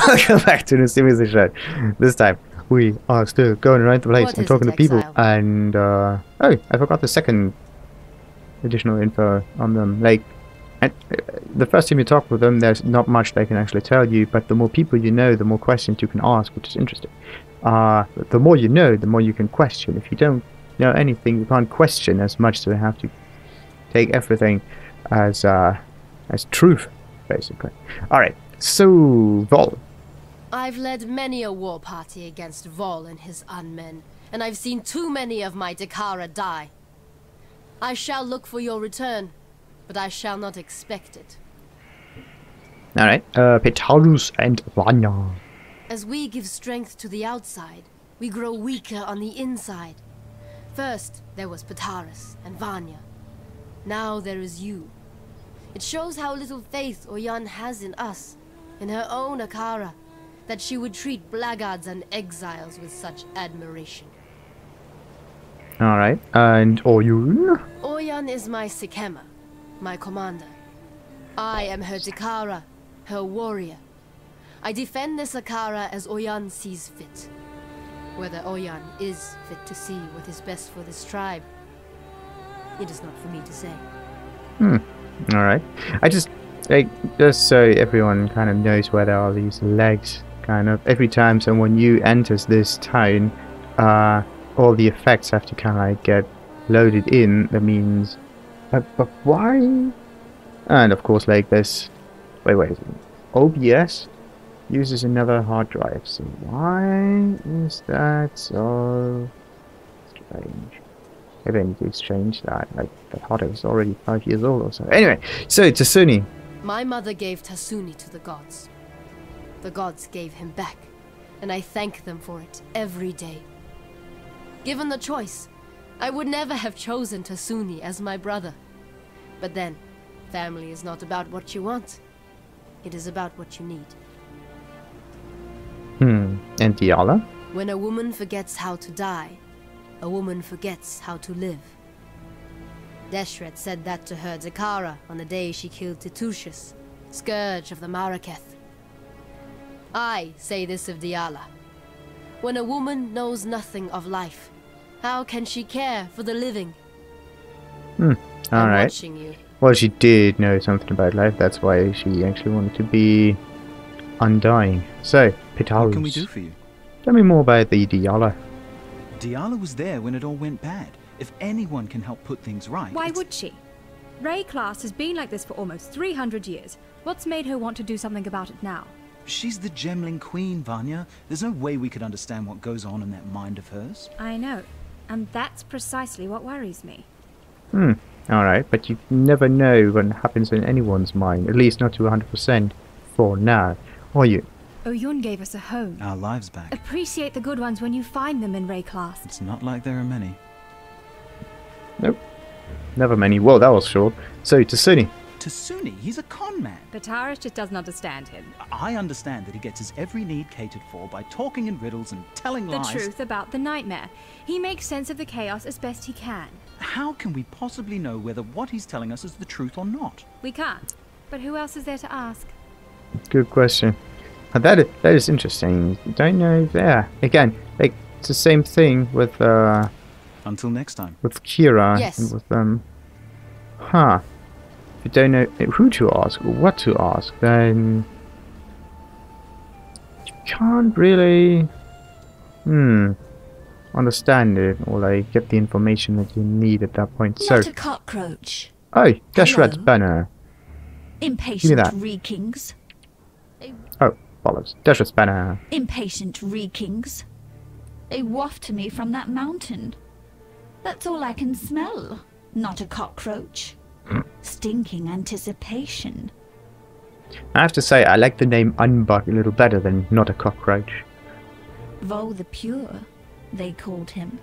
Welcome back to the Simulator Show. This time we are still going around the place and talking to people. And oh, I forgot the second additional info on them. Like, the first time you talk with them, there's not much they can actually tell you. But the more people you know, the more questions you can ask, which is interesting. The more you know, the more you can question. If you don't know anything, you can't question as much. So you have to take everything as truth, basically. All right. So, Voll. I've led many a war party against Voll and his unmen, and I've seen too many of my Dakara die. I shall look for your return, but I shall not expect it. Alright, Petarus and Vanya. As we give strength to the outside, we grow weaker on the inside. First, there was Petarus and Vanya. Now there is you. It shows how little faith Oyan has in us, in her own Akara, that she would treat blackguards and exiles with such admiration. Alright, and Oyun? Oyan is my Sikema, my commander. I am her Dakara, her warrior. I defend this Akara as Oyan sees fit. Whether Oyan is fit to see what is best for this tribe, it is not for me to say. Alright. Just so everyone kind of knows where there are these legs, kind of. Every time someone new enters this town, all the effects have to kind of like get loaded in. That means... but why? And of course, like this... Wait. OBS uses another hard drive, so why is that so strange? Maybe I need to exchange that. Like, that hard drive is already 5 years old or so. Anyway, so Tasuni. My mother gave Tasuni to the gods. The gods gave him back, and I thank them for it every day. Given the choice, I would never have chosen Tasuni as my brother. But then, family is not about what you want. It is about what you need. And Diala? When a woman forgets how to die, a woman forgets how to live. Deshret said that to her Dakara on the day she killed Titushus, scourge of the Maraketh. I say this of Diala. When a woman knows nothing of life, how can she care for the living? Alright. Watching you. Well, she did know something about life, that's why she actually wanted to be undying. So, Petarus. What can we do for you? Tell me more about the Diala. Diala was there when it all went bad. If anyone can help put things right... Why would she? Ray class has been like this for almost 300 years. What's made her want to do something about it now? She's the Gemling Queen, Vanya. There's no way we could understand what goes on in that mind of hers. I know. And that's precisely what worries me. Alright, but you never know what happens in anyone's mind. At least not to 100% for now. Or you? Oyun gave us a home. Our lives back. Appreciate the good ones when you find them in Ray class. It's not like there are many. Nope. Never many. Whoa, that was short. So, Tasuni. Tasuni, he's a con man. Petarus just doesn't understand him. I understand that he gets his every need catered for by talking in riddles and telling lies. The truth about the nightmare. He makes sense of the chaos as best he can. How can we possibly know whether what he's telling us is the truth or not? We can't. But who else is there to ask? Good question. That is interesting. Don't know there. Again, like, it's the same thing with Until next time. with Kira. Yes. And with if you don't know who to ask or what to ask, then you can't really understand it or like get the information that you need at that point. Not So, a cockroach. oh, Deshret's Hello? banner. Impatient that. Reekings. Oh, bollocks. Deshret's banner. Impatient Reekings. They waft to me from that mountain. That's all I can smell. Not a cockroach. Stinking anticipation. I have to say, I like the name Unbug a little better than Not a Cockroach. Voll the Pure, they called him.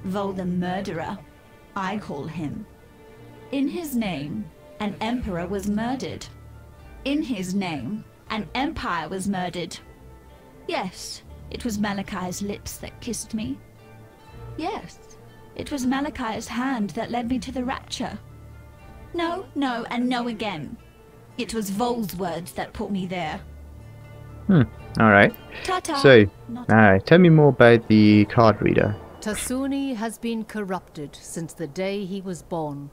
Voll the Murderer, I call him. In his name, an emperor was murdered. In his name, an empire was murdered. Yes, it was Malachi's lips that kissed me. Yes, it was Malachi's hand that led me to the rapture. No, no, and no again. It was Voll's words that put me there. Alright. Ta-ta. So, Not tell me more about the card reader. Tasuni has been corrupted since the day he was born.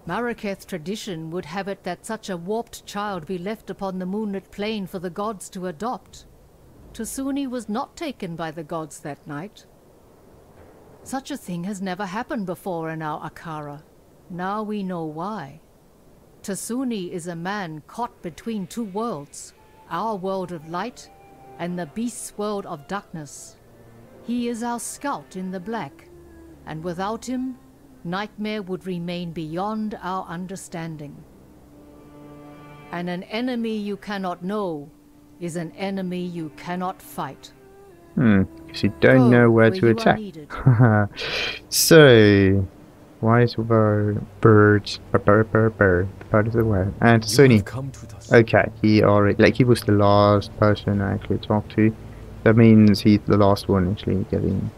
Maraketh tradition would have it that such a warped child be left upon the moonlit plain for the gods to adopt. Tasuni was not taken by the gods that night. Such a thing has never happened before in our Akara. Now we know why. Tasuni is a man caught between two worlds, our world of light and the beast's world of darkness. He is our scout in the black, and without him, Nightmare would remain beyond our understanding. And an enemy you cannot know is an enemy you cannot fight. Because you don't Go know where where to you are attack. needed. So, wise birds, part of the word. And You Sony. have come to us. Okay, he already, like, he was the last person I actually talked to. That means he's the last one actually getting,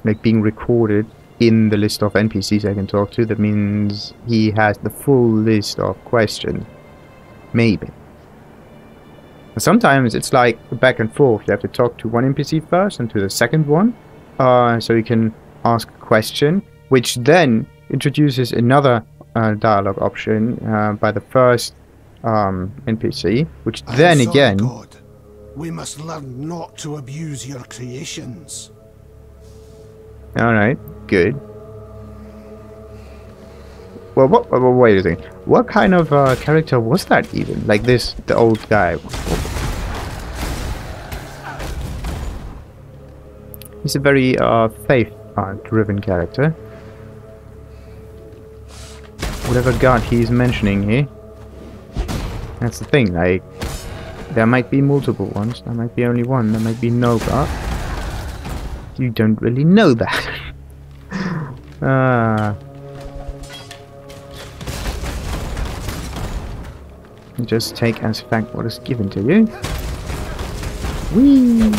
like, being recorded in the list of NPCs I can talk to. That means he has the full list of questions. Maybe. And sometimes it's like back and forth. You have to talk to one NPC first and to the second one, so you can ask a question, which then introduces another dialogue option by the first NPC, which then I'm sorry, again... God. We must learn not to abuse your creations. Alright, good. Well, wait a second. What kind of character was that even? Like this, the old guy. He's a very faith-driven character. Whatever god he's mentioning here. That's the thing, like, there might be multiple ones, there might be only one, there might be no god. You don't really know that. Just take as fact what is given to you. Whee!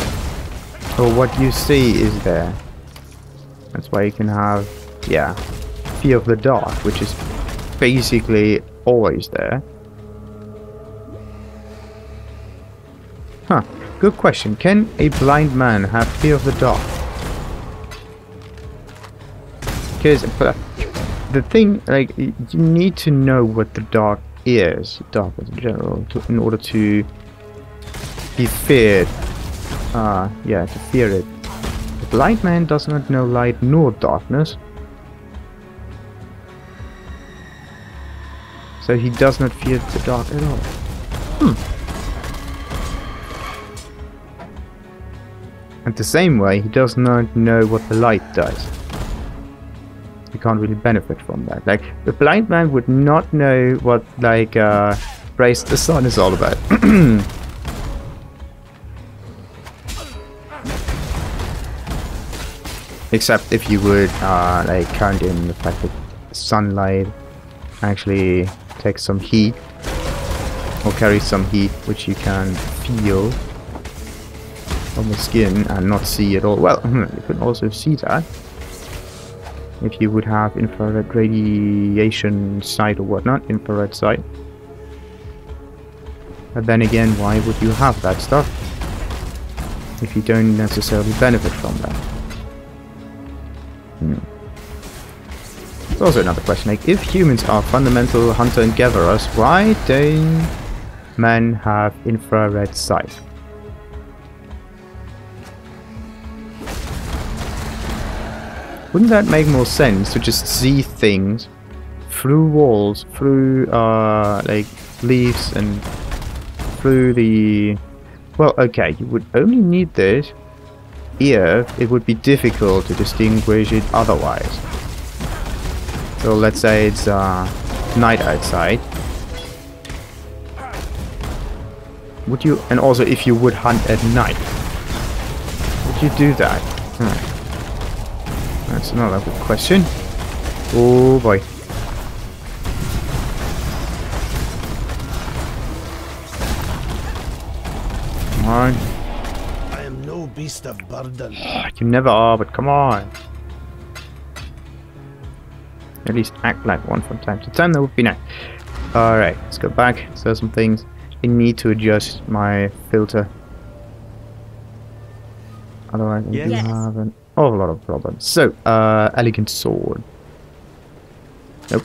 So what you see is there. That's why you can have, yeah, fear of the dark, which is basically always there. Huh, good question. Can a blind man have fear of the dark? Because the thing, like, you need to know what the dark is, darkness in general, in order to be feared. Yeah, to fear it. The blind man does not know light nor darkness, so he does not fear the dark at all. And the same way, he does not know what the light does. He can't really benefit from that. Like, the blind man would not know what, like, Race the Sun is all about. Except if you would, like, count in the fact that sunlight actually takes some heat, or carries some heat, which you can feel on the skin and not see at all. Well, you can also see that if you would have infrared radiation sight or whatnot, infrared sight. But then again, why would you have that stuff if you don't necessarily benefit from that? It's also another question, like, if humans are fundamental hunter and gatherers, why don't men have infrared sight? Wouldn't that make more sense to just see things through walls, through like leaves and through the... Well, okay, you would only need this if it would be difficult to distinguish it otherwise. So let's say it's night outside. Would you, and also if you would hunt at night, would you do that? That's another good question. Oh boy. Come on. I am no beast of burden. You never are, but come on. At least act like one from time to time, that would be nice. Alright, let's go back. So some things. I need to adjust my filter. Otherwise I do Yes. have an awful lot of problems. So, elegant sword. Nope.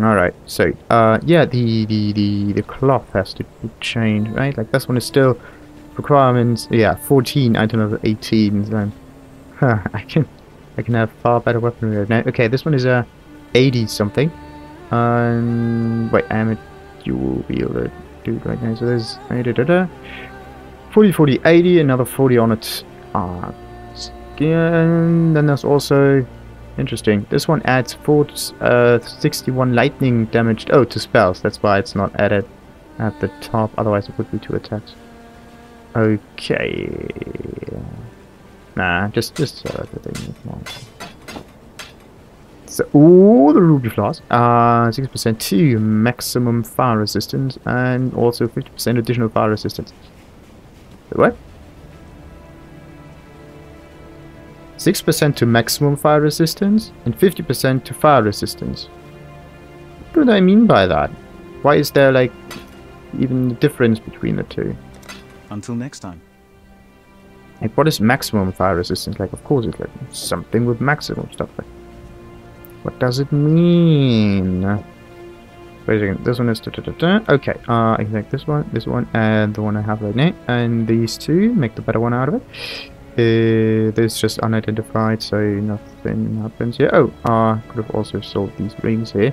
Alright, so, yeah, the cloth has to be changed, right? Like, this one is still requirements, yeah, 14, item level 18, so, I can have far better weaponry now. Okay, this one is, 80 something. Wait, I am a dual wielder dude right now, so there's 40, 40, 80, another 40 on it. Skin. Then there's also interesting. This one adds 61 lightning damage. Oh, to spells. That's why it's not added at the top. Otherwise, it would be 2 attacks. Okay. Nah, just everything. So, all the ruby flaws. 6% to maximum fire resistance, and also 50% additional fire resistance. What? 6% to maximum fire resistance and 50% to fire resistance. What do I mean by that? Why is there like even a difference between the two? Until next time. Like, what is maximum fire resistance? Like, of course it's like something with maximum stuff. Like, what does it mean? Wait a second, this one is okay, I can take this one, and the one I have right now, and these two, make the better one out of it. This is just unidentified, so nothing happens here. Oh, could have also sold these rings here.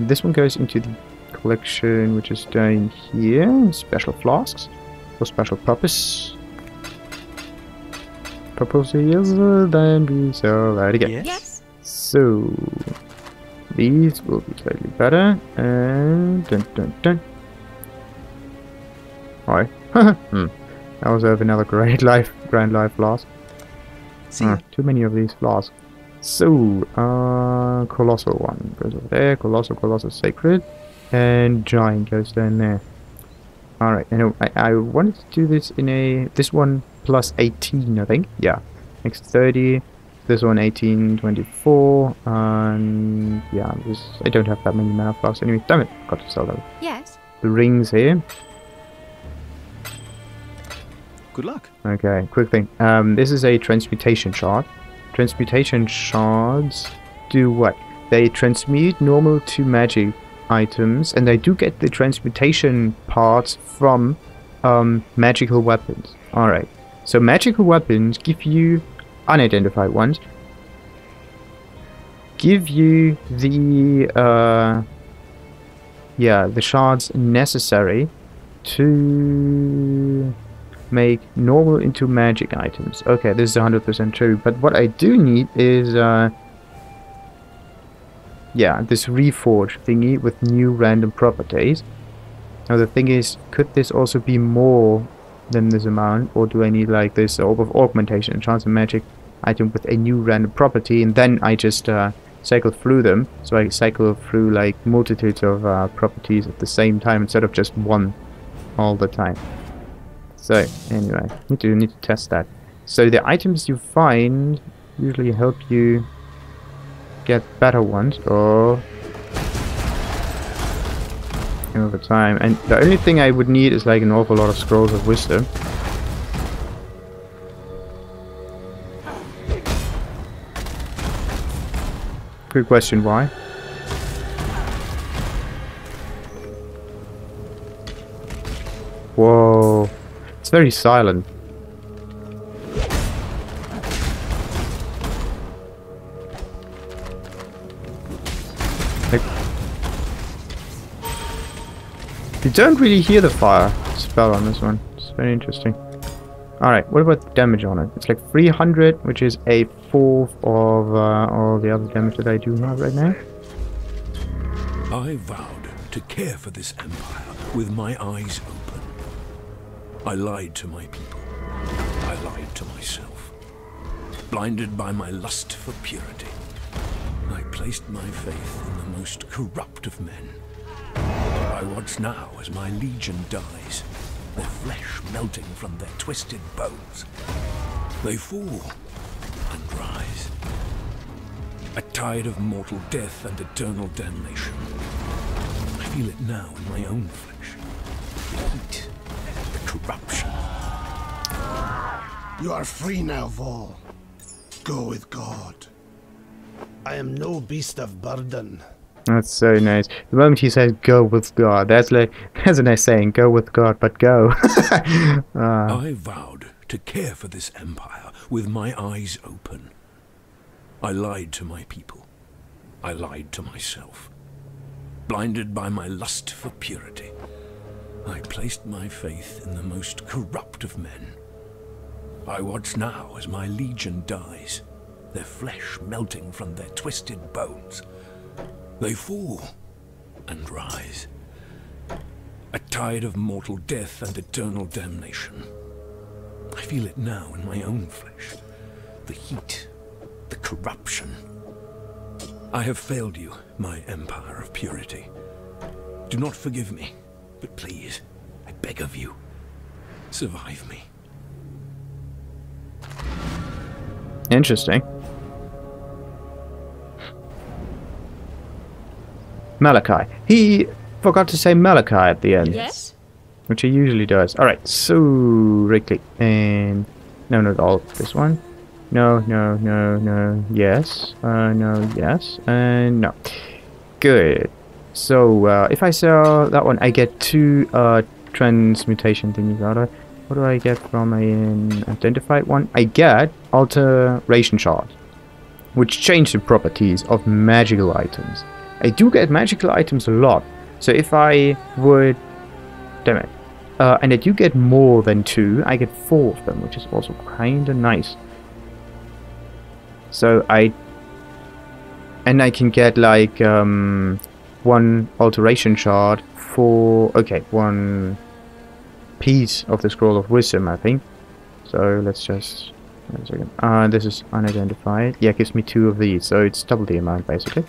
This one goes into the collection, which is down here. Special flasks for special purpose. Purpose is then we sell that again. Yes. So these will be slightly better. And Hi. I also have another Grand Life flask. Too many of these flasks. So, Colossal one goes over there. Colossal Sacred. And Giant goes down there. Alright, I wanted to do this in this one plus 18, I think. Yeah. Next 30. This one 18, 24. And yeah, I don't have that many mana flasks anyway. Damn it, got to sell those. Yes. The rings here. Good luck. Okay, quick thing. This is a transmutation shard. Transmutation shards do what? They transmute normal to magic items, and they do get the transmutation parts from magical weapons. Alright, so magical weapons give you unidentified ones. Give you the the shards necessary to make normal into magic items. Okay, this is 100% true, but what I do need is this reforge thingy with new random properties. Now the thing is, could this also be more than this amount, or do I need like this orb of augmentation, chance of magic item with a new random property, and then I just cycle through them, so I cycle through like multitudes of properties at the same time instead of just one all the time. So anyway, need to test that. So the items you find usually help you get better ones or over time. And the only thing I would need is like an awful lot of scrolls of wisdom. Good question, why? Whoa. It's very silent. Like, you don't really hear the fire spell on this one. It's very interesting. Alright, what about the damage on it? It's like 300, which is a fourth of all the other damage that I do have right now. I vowed to care for this empire with my eyes open. I lied to my people. I lied to myself. Blinded by my lust for purity, I placed my faith in the most corrupt of men. I watch now as my legion dies, their flesh melting from their twisted bones. They fall and rise. A tide of mortal death and eternal damnation. I feel it now in my own flesh. The heat, the corruption. You are free now, Voll. Go with God. I am no beast of burden. That's so nice. The moment he says "go with God," that's a nice saying. Go with God, but go. I vowed to care for this empire with my eyes open. I lied to my people. I lied to myself. Blinded by my lust for purity, I placed my faith in the most corrupt of men. I watch now as my legion dies, their flesh melting from their twisted bones. They fall and rise. A tide of mortal death and eternal damnation. I feel it now in my own flesh. The heat, the corruption. I have failed you, my empire of purity. Do not forgive me, but please, I beg of you, survive me. Interesting. Malachi. He forgot to say Malachi at the end. Yes? Which he usually does. Alright, so Ricky. And no, not all. This one. No, no, no, no. Yes. No, yes. And no. Good. So, if I sell that one, I get 2 transmutation thingies out of it. What do I get from an identified one? I get alteration shard, which change the properties of magical items. I do get magical items a lot, so if I would... Damn it. And I do get more than 2, I get 4 of them, which is also kinda nice. So I can get like 1 alteration shard for... Okay, 1 piece of the scroll of wisdom, I think. So let's just... Wait a second. This is unidentified. Yeah, it gives me 2 of these, so it's double the amount basically.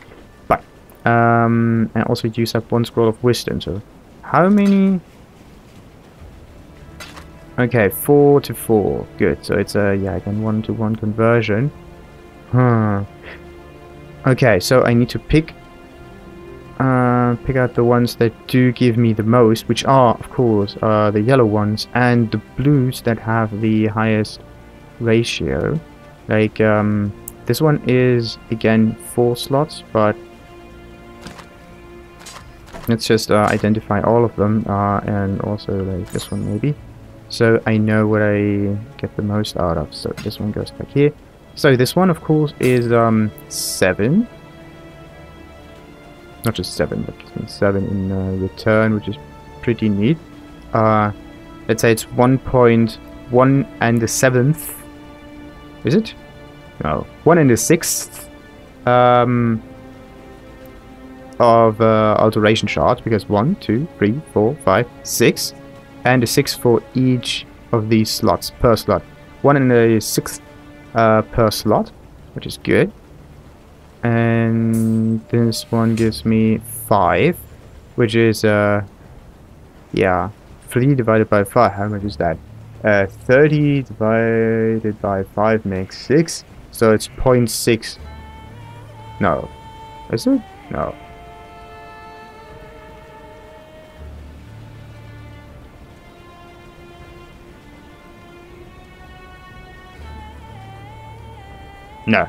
But and also use up 1 scroll of wisdom. So how many? Okay, 4 to 4. Good. So it's a again 1-to-1 conversion. Okay, so I need to pick out the ones that do give me the most, which are, of course, the yellow ones and the blues that have the highest ratio. Like, this one is, again, 4 slots, but let's just identify all of them, and also, like, this one, maybe. So I know what I get the most out of. So this one goes back here. So this one, of course, is 7. Not just 7, but 7 in return, which is pretty neat. Let's say it's 1.1 and the 7th. Is it? No, 1 and the 6th of alteration shards, because 1, 2, 3, 4, 5, 6, and the 6 for each of these slots per slot. 1 and the 6th per slot, which is good. And this one gives me 5, which is yeah, 3 divided by 5. How much is that? 30 divided by 5 makes 6, so it's 0.6. No, is it? No. No.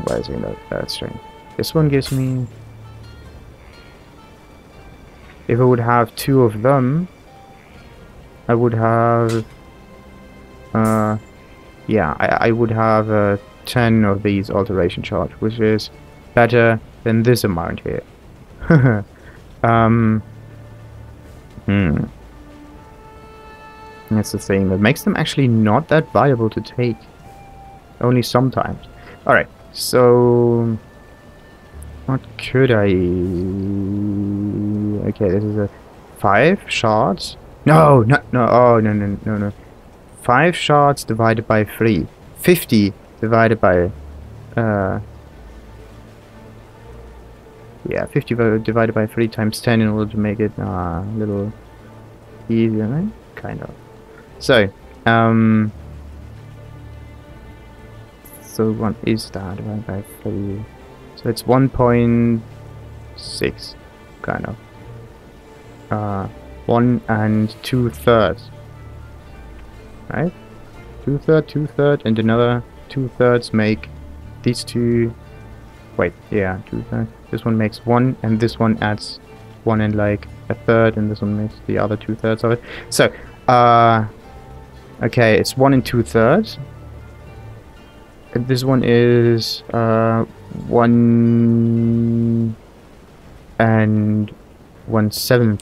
Why is it not that string? This one gives me... If I would have 2 of them, I would have... yeah, I would have 10 of these alteration shards, which is better than this amount here. That's the thing that makes them actually not that viable to take. Only sometimes. Alright, so... What could I... Okay, this is a 5 shards. No, no, no, oh, no, no, no, no. 5 shards divided by 3. 50 divided by... yeah, 50 divided by 3 times 10 in order to make it a little easier, right? Kind of. So, So what is that divided by 3? So it's 1.6, kind of. 1 and 2/3. Right? 2/3, 2/3, and another 2/3 make these two. Wait, yeah, 2/3. This one makes 1, and this one adds 1 and like 1/3, and this one makes the other 2/3 of it. So, okay, it's 1 and 2/3. And this one is 1 and 1/7.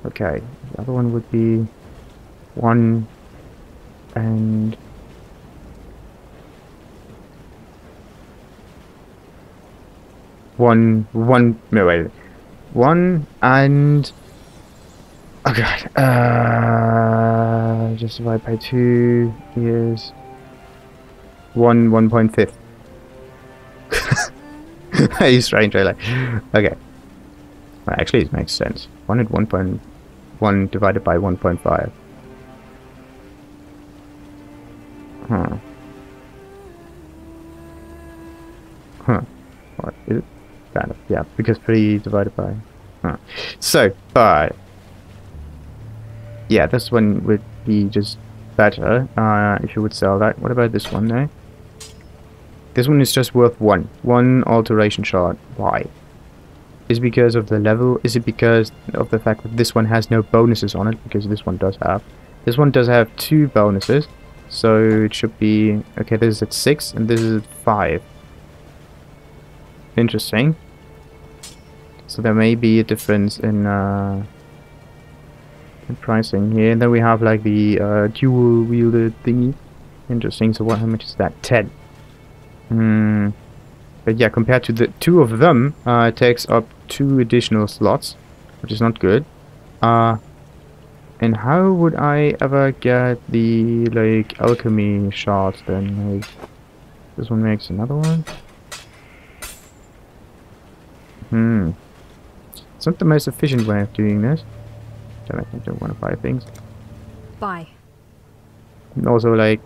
Okay, the other one would be 1 and no wait, 1 and oh god, just divide by 2 is 1/5. He's strange, really. Okay. Well, actually, it makes sense. 1 and 1.1 divided by 1.5. Huh. Huh. What is it? Kind of. Yeah, because 3 divided by... Huh. So, but... Yeah, this one would be just better if you would sell that. What about this one, though? This one is just worth 1. 1 alteration shard. Why? Is it because of the level? Is it because of the fact that this one has no bonuses on it? Because this one does have. This one does have 2 bonuses. So it should be... Okay, this is at 6 and this is at 5. Interesting. So there may be a difference in pricing here. And then we have like the dual wielded thingy. Interesting. So how much is that? 10. But yeah, compared to the 2 of them, it takes up 2 additional slots, which is not good. And how would I ever get the like alchemy shards then? Like, this one makes another one. It's not the most efficient way of doing this. Damn it, I don't want to buy things. Buy. And also, like,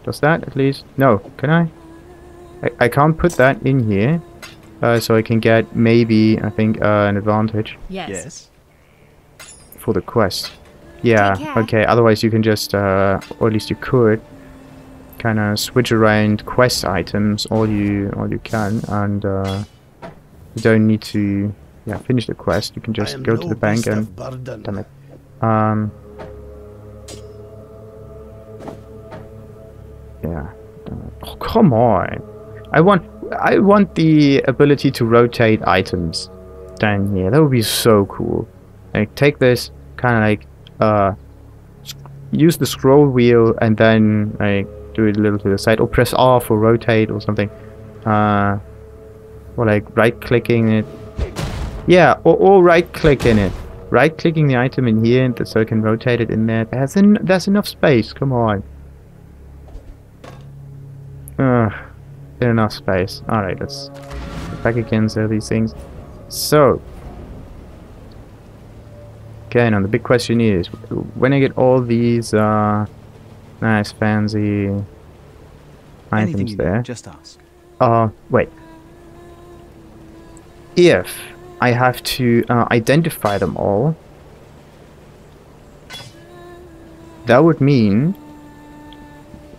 does that at least? No, can I? I can't put that in here, so I can get maybe, I think, an advantage. Yes. For the quest. Yeah, okay, otherwise you can just, or at least you could, kind of switch around quest items all you can, and you don't need to, finish the quest. You can just go to the bank and, damn it. Yeah, damn it. Oh, come on. I want the ability to rotate items down here. That would be so cool. Like, take this, kind of like, use the scroll wheel and then like do it a little to the side, or press R for rotate or something. Or like right-clicking it. Yeah, or right-clicking it. Right-clicking the item in here so I can rotate it in there. There's enough space. Come on. Enough space. Alright, let's get back against all these things. So, okay, now the big question is, when I get all these nice fancy items there, just ask. Wait. If I have to identify them all, that would mean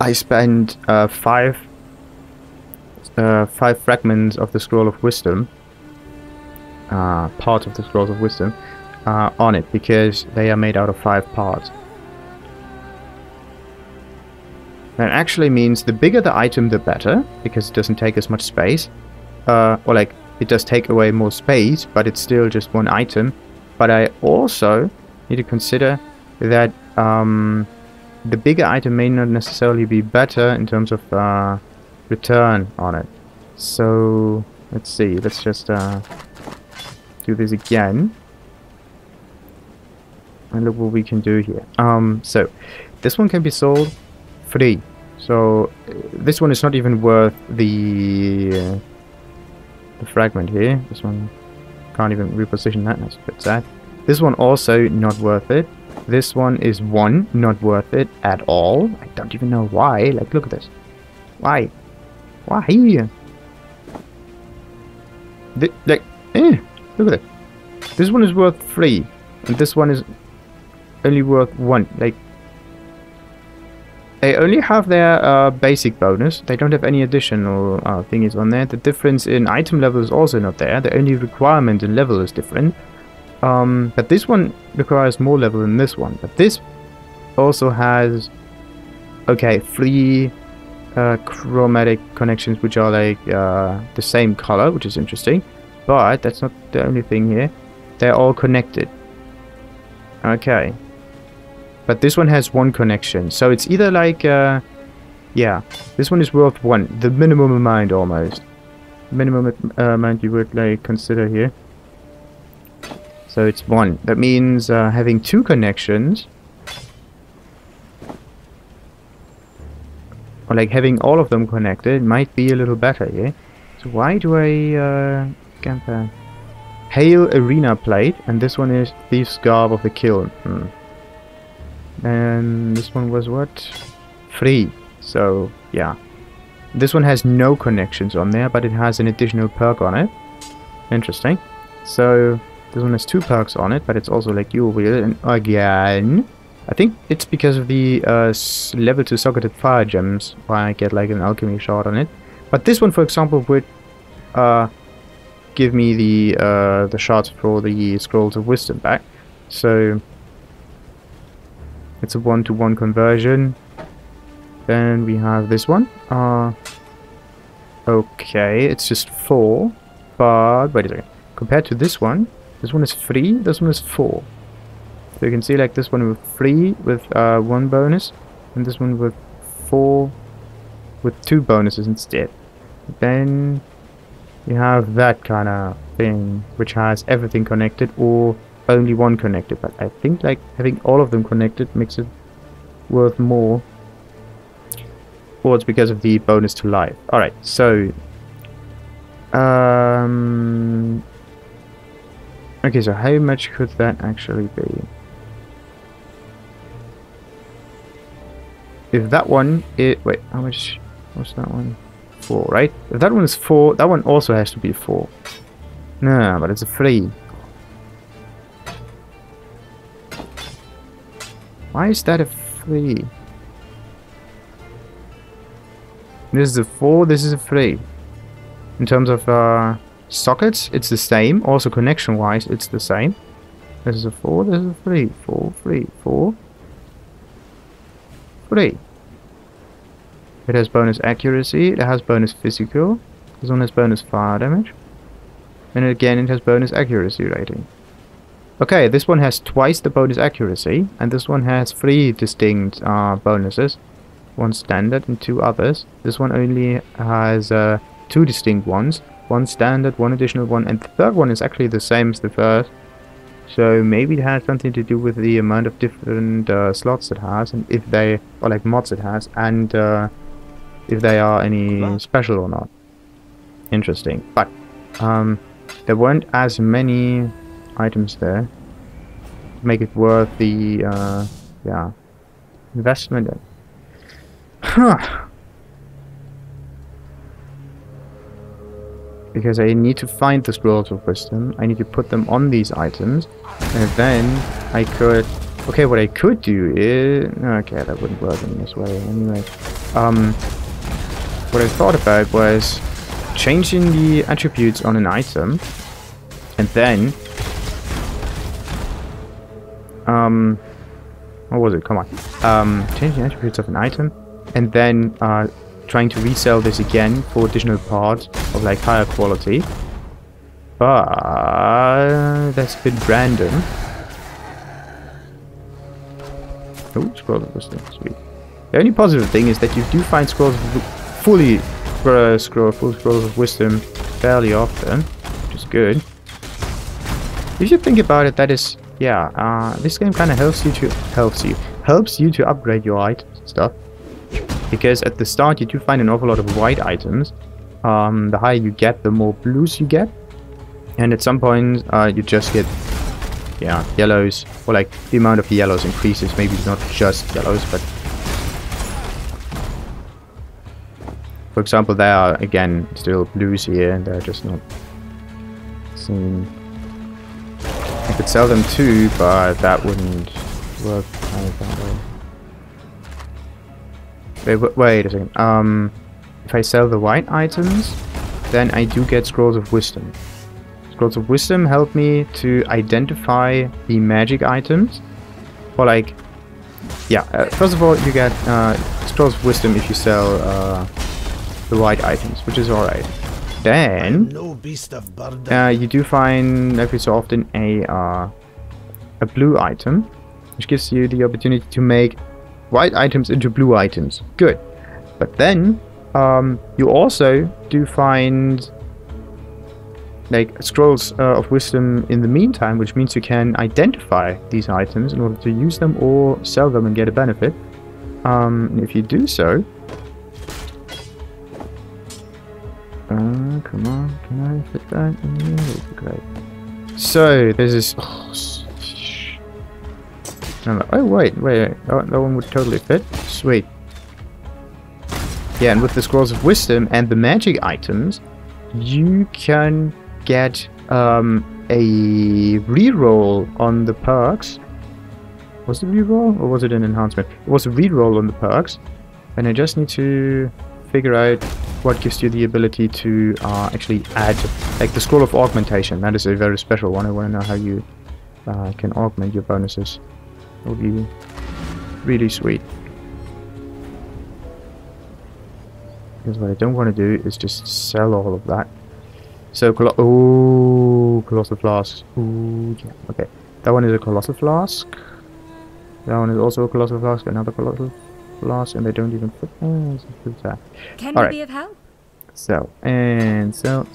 I spend 5 fragments of the Scroll of Wisdom, part of the Scrolls of Wisdom, on it, because they are made out of 5 parts. That actually means the bigger the item, the better, because it doesn't take as much space. Or like, it does take away more space, but it's still just one item. But I also need to consider that the bigger item may not necessarily be better in terms of return on it. So let's see, let's just do this again and look what we can do here. So this one can be sold free, so this one is not even worth the fragment here. This one can't even reposition that, that's a bit sad. This one also not worth it. This one is 1, not worth it at all. I don't even know why. Like, look at this. Why? Why? Like, look at it. This one is worth 3, and this one is only worth 1. Like, they only have their basic bonus. They don't have any additional thingies on there. The difference in item level is also not there. The only requirement in level is different. But this one requires more level than this one. But this also has, okay, 3 chromatic connections, which are like the same color, which is interesting. But that's not the only thing here. They're all connected. Okay. But this one has 1 connection. So it's either like, yeah, this one is worth 1. The minimum amount almost. Minimum amount you would like consider here. So it's 1. That means having 2 connections, or like having all of them connected, might be a little better, yeah? So why do I get that? Hail Arena Plate, and this one is Thief's Garb of the Kiln. And this one was what? 3. So, yeah. This one has no connections on there, but it has an additional perk on it. Interesting. So, this one has 2 perks on it, but it's also like Dual Wield. And again, I think it's because of the level 2 socketed fire gems why I get like an alchemy shard on it. But this one, for example, would give me the shards for the Scrolls of Wisdom back. So it's a 1-to-1 conversion. Then we have this one. Okay, it's just 4. But wait a second. Compared to this one is 3, this one is 4. So you can see like this one with 3 with 1 bonus, and this one with 4 with 2 bonuses instead. Then you have that kind of thing, which has everything connected or only 1 connected. But I think like having all of them connected makes it worth more. Or it's because of the bonus to life. Alright, so okay, so how much could that actually be? If that one is... Wait, how much was that one? 4, right? If that one is 4, that one also has to be 4. No, but it's a 3. Why is that a 3? This is a 4, this is a 3. In terms of sockets, it's the same. Also connection-wise, it's the same. This is a 4, this is a 3. 4, 3, 4. 3. It has bonus accuracy, it has bonus physical, this one has bonus fire damage, and again it has bonus accuracy rating. Okay, this one has twice the bonus accuracy, and this one has 3 distinct bonuses. 1 standard and 2 others. This one only has 2 distinct ones. 1 standard, 1 additional one, and the third one is actually the same as the first. So maybe it has something to do with the amount of different slots it has, and if they, or like mods it has, and if they are any special or not. Interesting. But there weren't as many items there to make it worth the yeah, investment. Huh. Because I need to find the Scrolls of Wisdom, I need to put them on these items, and then I could... Okay, what I could do is... Okay, that wouldn't work in this way anyway. What I thought about was changing the attributes on an item, and then... what was it? Come on. Changing the attributes of an item, and then trying to resell this again for additional parts of like higher quality. But that's a bit random. Oh, Scrolls of Wisdom, sweet. The only positive thing is that you do find full Scrolls of Wisdom fairly often, which is good. If you think about it, that is, yeah, this game kind of helps you to upgrade your items and stuff. Because at the start you do find an awful lot of white items. The higher you get, the more blues you get. And at some point you just get, yeah, yellows. Or like the amount of yellows increases. Maybe not just yellows, but... For example, there are again still blues here, and they're just not seen. I could sell them too, but that wouldn't work that way. Wait a second. If I sell the white items, then I do get Scrolls of Wisdom. Scrolls of Wisdom help me to identify the magic items. Or like, yeah, first of all, you get Scrolls of Wisdom if you sell the white items, which is alright. Then no beast of burden. you do find every so often a blue item, which gives you the opportunity to make white items into blue items. Good. But then you also do find like Scrolls of Wisdom in the meantime, which means you can identify these items in order to use them or sell them and get a benefit. If you do so, come on, can I fit that in there? That would be great. So this is. Oh wait, that one would totally fit. Sweet. Yeah, and with the Scrolls of Wisdom and the magic items, you can get a reroll on the perks. Was it reroll or was it an enhancement? It was a reroll on the perks, and I just need to figure out what gives you the ability to actually add, like the Scroll of Augmentation. That is a very special one. I want to know how you can augment your bonuses. That would be really sweet. Because what I don't want to do is just sell all of that. So, Colossal Flask. Ooh, yeah, okay. That one is a Colossal Flask. That one is also a Colossal Flask, another Colossal Flask, and they don't even fit. Can we be of help? So, and so.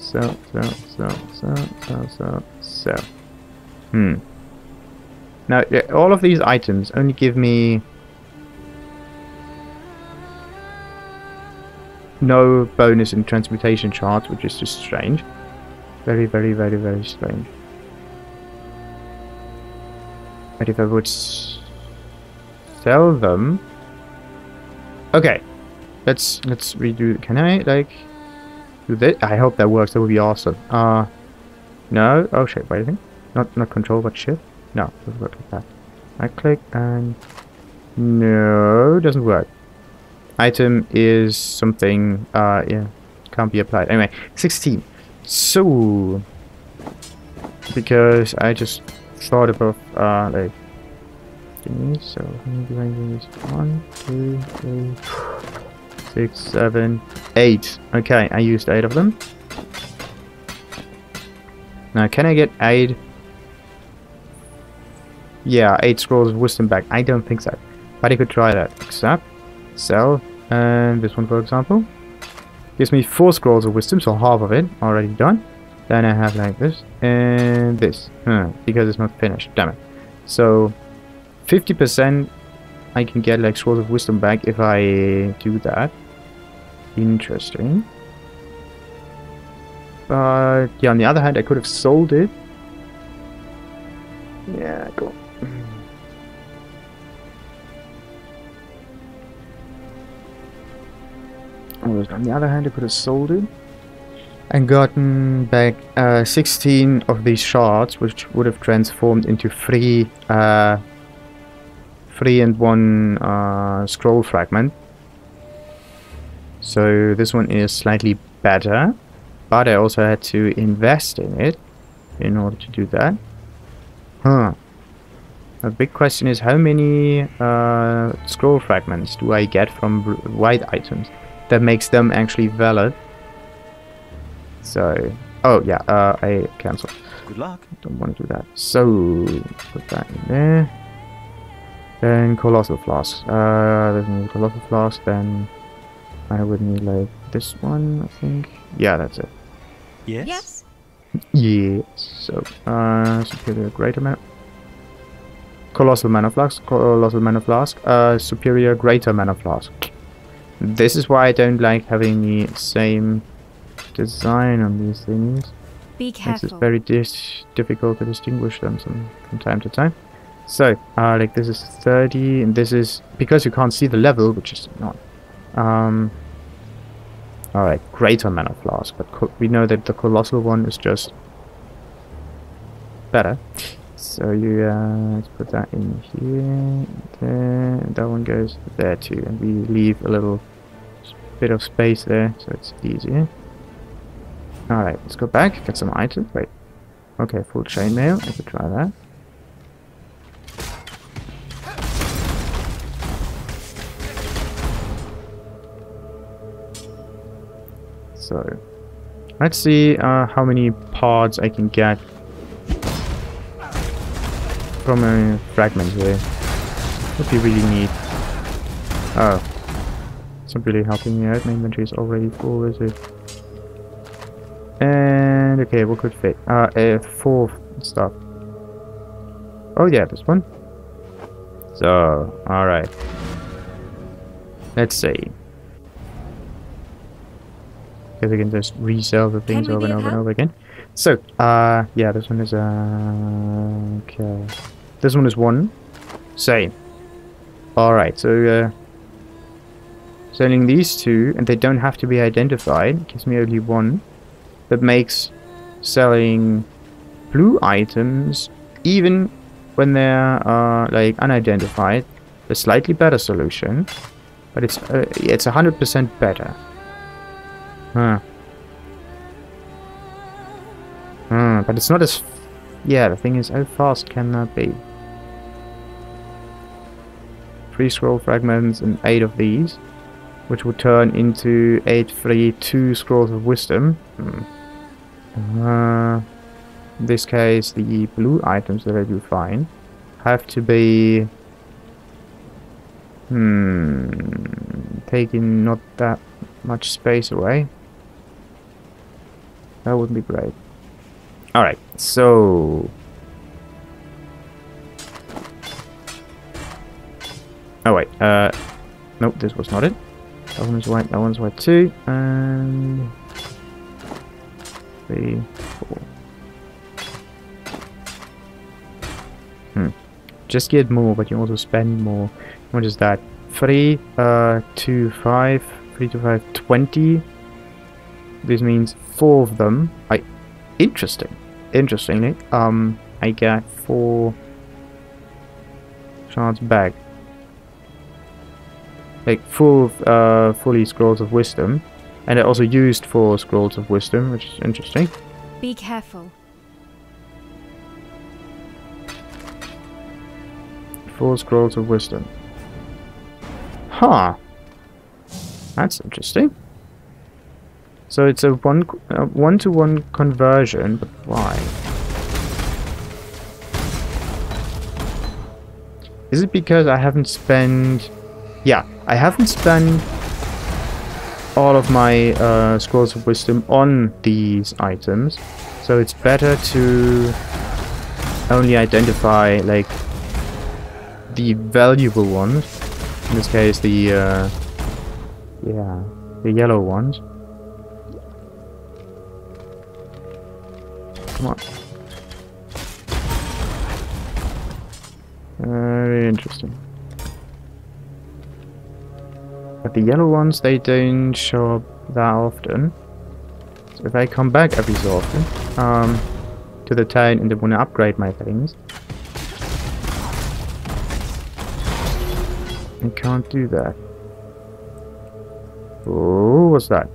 Now, all of these items only give me no bonus in transmutation charts, which is just strange. Very, very, very, very strange. But if I would sell them, okay, let's redo. Can I like do this? I hope that works. That would be awesome. No. Oh shit! Wait a minute. Not control, but shift. No, doesn't work like that. I click and no, doesn't work. Item is something, yeah, can't be applied. Anyway, 16. So, because I just thought about, like, so, how many do I use? 1, 2, 3, 6, 7, 8. Okay, I used 8 of them. Now, can I get 8? Yeah, 8 Scrolls of Wisdom back. I don't think so. But I could try that. Accept. Sell. And this one, for example. Gives me 4 Scrolls of Wisdom, so half of it already done. Then I have like this. And this. Because it's not finished. Damn it. So, 50% I can get like Scrolls of Wisdom back if I do that. Interesting. But, yeah, on the other hand, I could have sold it. Yeah, cool. On the other hand, I could have sold it and gotten back 16 of these shards, which would have transformed into 3 and 1 scroll fragment. So this one is slightly better, but I also had to invest in it in order to do that. The big question is, how many scroll fragments do I get from white items that makes them actually valid? So, oh yeah, I cancel. Good luck. Don't want to do that. So, put that in there. Then Colossal Flask. There's no Colossal Flask. Then I would need like this one, I think. Yeah, that's it. Yes? Yes. Yeah. So, superior greater mana. Colossal Mana Flask. Colossal Mana Flask. Superior greater Mana Flask. This is why I don't like having the same design on these things. Be Makes it careful. very difficult to distinguish them from time to time. So, like this is 30, and this is, because you can't see the level, which is not, Alright, greater mana flask, but we know that the colossal one is just better. So you let's put that in here, there, that one goes there too, and we leave a little bit of space there, so it's easier. Alright, let's go back, get some items. Wait. Okay, full chainmail, I could try that. So, let's see how many parts I can get from a fragment here. Would be really neat. Oh. It's not really helping me out. My inventory is already full, is it? And okay, what could fit? 4 stuff. Oh yeah, this one. So, alright. Let's see. Because I can just resell the things over and over and over again. So, yeah, this one is, okay. This one is 1. Same. Alright, so, selling these 2, and they don't have to be identified, gives me only 1. That makes selling blue items, even when they're, like, unidentified, a slightly better solution. But it's 100% better. Huh. But it's not as... yeah, the thing is, how fast can that be? 3 scroll fragments and 8 of these, which would turn into 8 free 2 scrolls of wisdom. In this case, the blue items that I do find have to be... taking not that much space away. That would be great. Alright, so... oh wait, nope, this was not it. That one is white, that one's white too, and... 3, 4. Just get more, but you also spend more. What is that? 3 to 5, 3 to 5, 20. This means 4 of them. Interestingly, I get 4 shards back. Like fully scrolls of wisdom, and I also used 4 scrolls of wisdom, which is interesting. Be careful. 4 scrolls of wisdom. Huh. That's interesting. So it's a one-to-one conversion, but why? Is it because I haven't spent... yeah, I haven't spent all of my scrolls of wisdom on these items, so it's better to only identify like the valuable ones. In this case, the yeah, the yellow ones. Come on. Very interesting. But the yellow ones, they don't show up that often. So if I come back every so often to the town and I want to upgrade my things, I can't do that. Oh, what's that?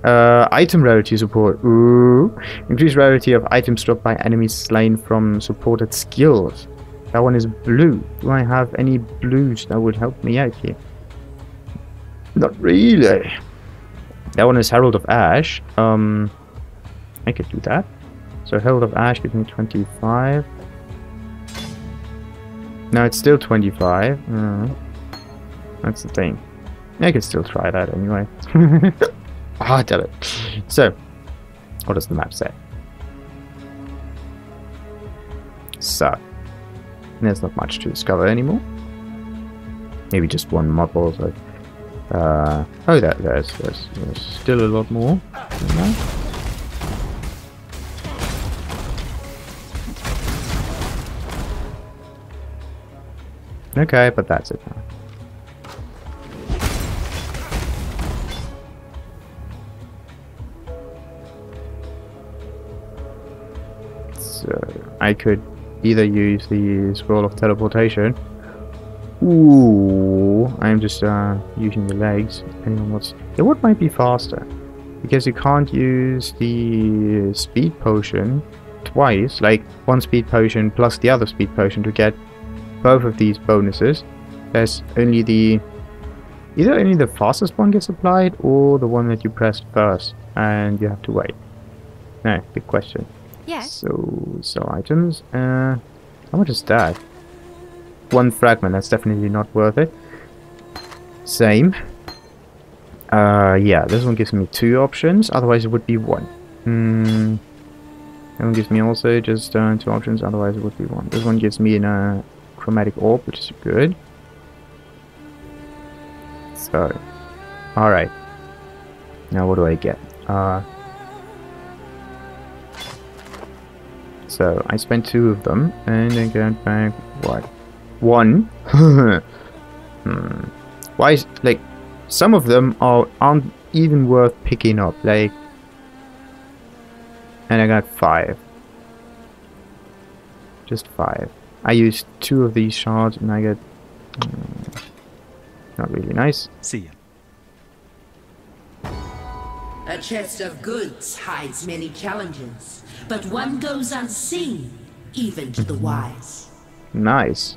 Item rarity support. Ooh. Increased rarity of items dropped by enemies slain from supported skills. That one is blue. Do I have any blues that would help me out here? Not really. That one is Herald of Ash. I could do that. So Herald of Ash gives me 25. No, it's still 25. That's the thing. I could still try that anyway. Ah, damn it. So, what does the map say? So, there's not much to discover anymore. Maybe just one mob also. Oh, there's still a lot more. Okay, but that's it now. So I could either use the scroll of teleportation. Ooh, I'm just using the legs. Depending on what's what might be faster, because you can't use the speed potion twice. Like one speed potion plus the other speed potion to get both of these bonuses. There's only the either only the fastest one gets applied or the one that you pressed first, and you have to wait. No, big question. Yes. So sell items. How much is that? One fragment. That's definitely not worth it. Same. Yeah, this one gives me 2 options. Otherwise, it would be 1. That one gives me also just 2 options. Otherwise, it would be 1. This one gives me a chromatic orb, which is good. So, all right. Now, what do I get? So I spent 2 of them, and I get back what? 1. Why is like some of them aren't even worth picking up, like, and I got 5. Just 5. I used 2 of these shards, and I get not really nice. See ya. A chest of goods hides many challenges, but one goes unseen, even to the wise. Nice.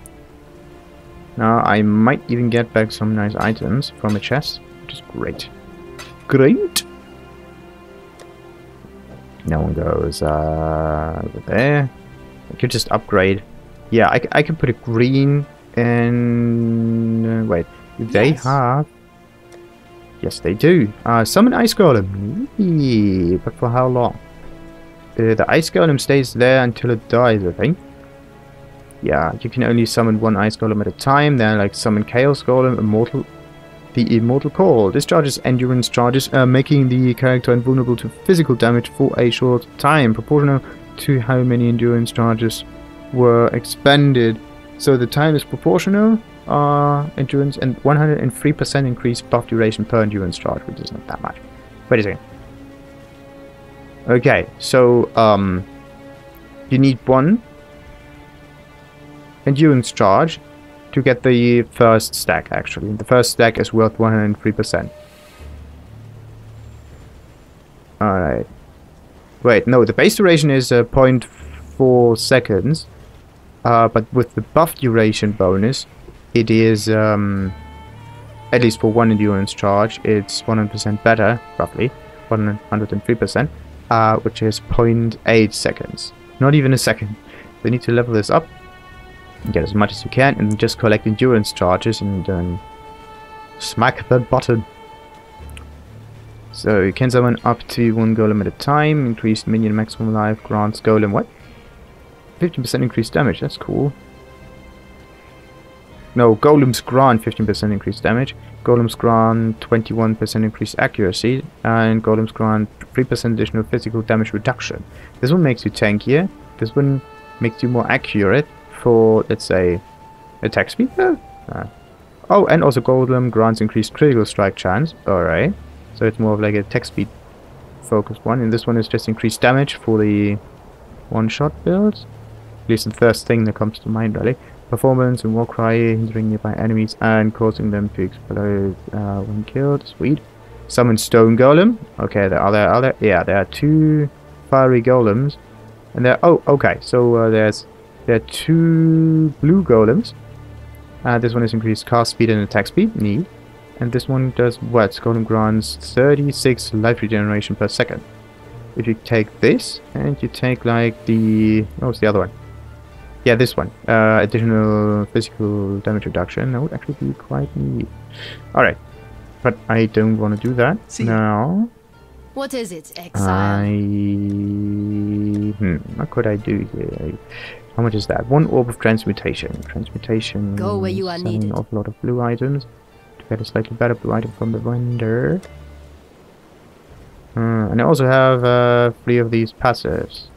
Now I might even get back some nice items from a chest, which is great. Great! No one goes over there. I could just upgrade. Yeah, I could put a green in... wait, do they have... Yes, they do. Summon Ice Golem. Eee, but for how long? The Ice Golem stays there until it dies, I think. Yeah, you can only summon 1 Ice Golem at a time. Then, like, summon Chaos Golem, the Immortal Call. Discharges endurance charges, making the character invulnerable to physical damage for a short time, proportional to how many endurance charges were expended. So the time is proportional. Endurance and 103% increased buff duration per endurance charge, which is not that much. Wait a second. Okay, so you need 1 endurance charge to get the first stack. Actually, the first stack is worth 103%. All right. Wait, no, the base duration is 0.4 seconds, but with the buff duration bonus, it is, at least for 1 endurance charge, it's 100% better, roughly, 103%, which is 0.8 seconds. Not even a second. They need to level this up, and get as much as you can, and just collect endurance charges, and then smack that button. So you can summon up to 1 golem at a time, increased minion maximum life, grants golem, what? 15% increased damage, that's cool. No, golems grant 15% increased damage, golems grant 21% increased accuracy, and golems grant 3% additional physical damage reduction. This one makes you tankier, this one makes you more accurate for, let's say, attack speed? Oh, and also golem grants increased critical strike chance, alright. So it's more of like a attack speed focused one, and this one is just increased damage for the one-shot builds. At least the first thing that comes to mind, really. Performance and war cry, hindering nearby enemies and causing them to explode when killed. Sweet. Summon stone golem. Okay, there are 2 fiery golems, and there. Oh, okay. So there are 2 blue golems. This one is increased cast speed and attack speed. Neat. And this one does what? Golem grants 36 life regeneration per second. If you take this and you take like the what's the other one? Yeah, this one. Additional physical damage reduction. That would actually be quite neat. Alright. But I don't want to do that. Now. What is it, Exile? What could I do here? How much is that? 1 orb of transmutation. Transmutation. Go where you are needed. An awful lot of blue items. To get a slightly better blue item from the vendor. And I also have 3 of these passives.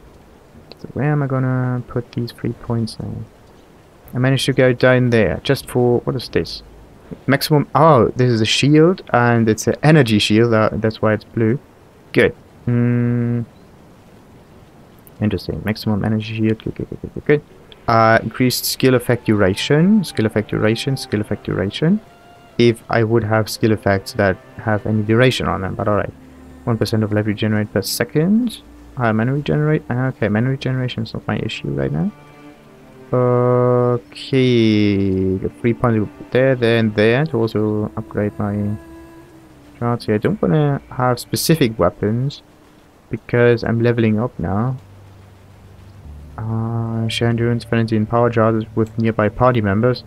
So where am I gonna put these 3 points now? I managed to go down there just for, what is this? Maximum, oh, this is a shield, and it's an energy shield, that's why it's blue. Good. Interesting. Maximum energy shield. Good, good, good, good, good, good. Increased skill effect duration. Skill effect duration. Skill effect duration. If I would have skill effects that have any duration on them, but alright. 1% of life regenerate per second. Mana regenerate. Okay, mana regeneration is not my issue right now. Okay, the 3 points there, and there to also upgrade my charts here. I don't want to have specific weapons because I'm leveling up now. Share endurance, penalty, and power jars with nearby party members.